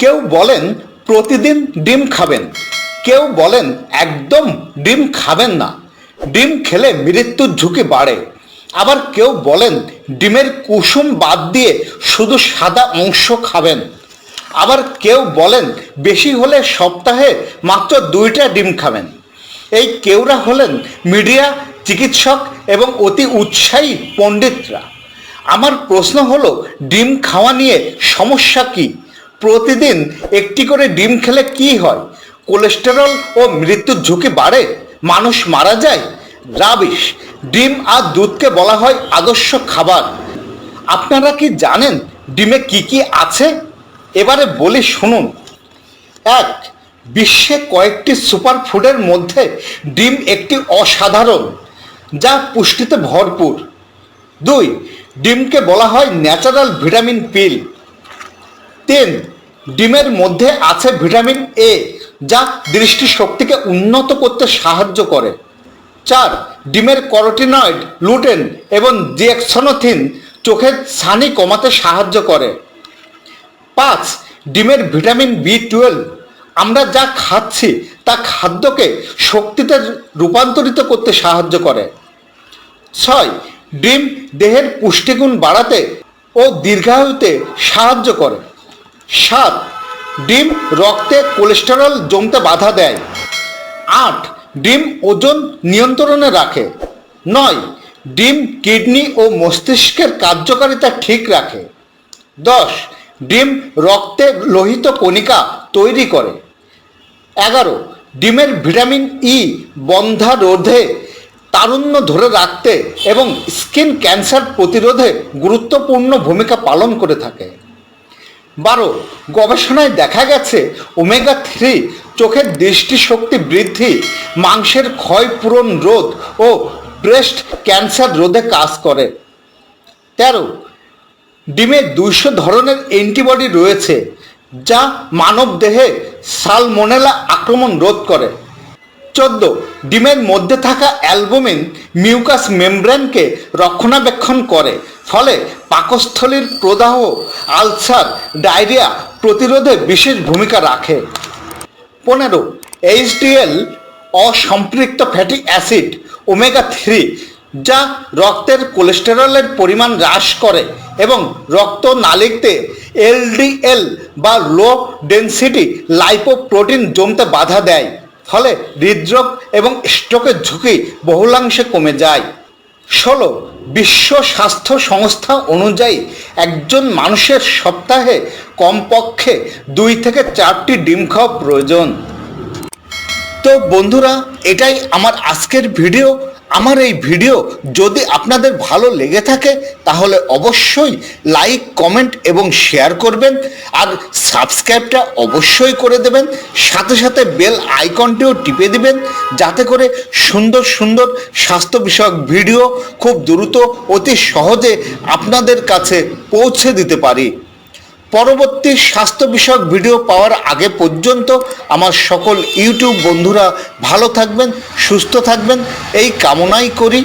কেউ বলেন প্রতিদিন ডিম খাবেন, কেউ বলেন একদম ডিম খাবেন না, ডিম খেলে মৃত্যুর ঝুঁকি বাড়ে। আবার কেউ বলেন ডিমের কুসুম বাদ দিয়ে শুধু সাদা অংশ খাবেন। আবার কেউ বলেন বেশি হলে সপ্তাহে মাত্র 2টা ডিম খাবেন। এই কেউরা হলেন মিডিয়া, চিকিৎসক এবং অতি উৎসাহী পণ্ডিতরা। আমার প্রশ্ন হলো, ডিম খাওয়া নিয়ে সমস্যা কি? প্রতিদিন একটি করে ডিম খেলে কি হয়? কোলেস্টেরল ও মৃত্যুর ঝুঁকি বাড়ে? মানুষ মারা যায়? রাবিশ! ডিম আর দুধকে বলা হয় আদর্শ খাবার। আপনারা কি জানেন ডিমে কি কি আছে? এবারে বলি, শুনুন। 1. বিশ্বে কয়েকটি সুপারফুডের মধ্যে ডিম একটি অসাধারণ, যা পুষ্টিতে ভরপুর। 2. ডিমকে বলা হয় ন্যাচারাল ভিটামিন পিল। 3. ডিমের মধ্যে আছে ভিটামিন এ, যা দৃষ্টিশক্তিকে উন্নত করতে সাহায্য করে। 4. ডিমের ক্যারোটিনয়েড, লুটেন এবং জিএক্সনোথিন চোখের ছানি কমাতে সাহায্য করে। 5. ডিমের ভিটামিন বি12, আমরা যা খাচ্ছি তা খাদ্যকে শক্তিতে রূপান্তরিত করতে সাহায্য করে। 6. ডিম দেহের পুষ্টিগুণ বাড়াতে ও দীর্ঘায়ুতে সাহায্য করে। 7. ডিম রক্তে কোলেস্টেরল জমতে বাধা দেয়। 8. ডিম ওজন নিয়ন্ত্রণে রাখে। 9. ডিম কিডনি ও মস্তিষ্কের কার্যকারিতা ঠিক রাখে। 10. ডিম রক্তে লোহিত কণিকা তৈরি করে। 11. ডিমের ভিটামিন ই বন্ধ্যা রোধে, তারুণ্য ধরে রাখতে এবং স্কিন ক্যান্সার প্রতিরোধে গুরুত্বপূর্ণ ভূমিকা পালন করে থাকে। 12. গবেষণায় দেখা গেছে ওমেগা 3 চোখের দৃষ্টিশক্তি বৃদ্ধি, মাংসের ক্ষয় পূরণ রোধ ও ব্রেস্ট ক্যান্সার রোধে কাজ করে। 13. ডিমে 200 ধরনের অ্যান্টিবডি রয়েছে, যা মানব দেহে সালমোনেলা আক্রমণ রোধ করে। 14. ডিমের মধ্যে থাকা অ্যালবুমিন মিউকাস মেমব্রেনকে রক্ষণাবেক্ষণ করে, ফলে পাকস্থলীর প্রদাহ, আলসার, ডায়রিয়া প্রতিরোধে বিশেষ ভূমিকা রাখে। 15. এইচডিএল অসম্পৃক্ত ফ্যাটি অ্যাসিড ওমেগা 3, যা রক্তের কোলেস্টেরলের পরিমাণ হ্রাস করে এবং রক্তনালীতে এলডিএল বা লো ডেনসিটি লাইপোপ্রোটিন জমতে বাধা দেয়, ফলে হৃদরোগ এবং স্ট্রোকের ঝুঁকি বহুলাংশে কমে যায়। 16. বিশ্ব স্বাস্থ্য সংস্থা অনুযায়ী একজন মানুষের সপ্তাহে কমপক্ষে 2 থেকে 4টি ডিম খাওয়া প্রয়োজন। তো বন্ধুরা, এটাই আমার আজকের ভিডিও। আমার এই ভিডিও যদি আপনাদের ভালো লেগে থাকে তাহলে অবশ্যই লাইক, কমেন্ট এবং শেয়ার করবেন, আর সাবস্ক্রাইবটা অবশ্যই করে দেবেন। সাথে সাথে বেল আইকনটিও টিপে দিবেন, যাতে করে সুন্দর সুন্দর স্বাস্থ্য বিষয়ক ভিডিও খুব দ্রুত, অতি সহজে আপনাদের কাছে পৌঁছে দিতে পারি। পরবর্তী স্বাস্থ্য বিষয়ক ভিডিও পাওয়ার আগে পর্যন্ত আমার সকল ইউটিউব বন্ধুরা ভালো থাকবেন, সুস্থ থাকবেন, এই কামনাই করি।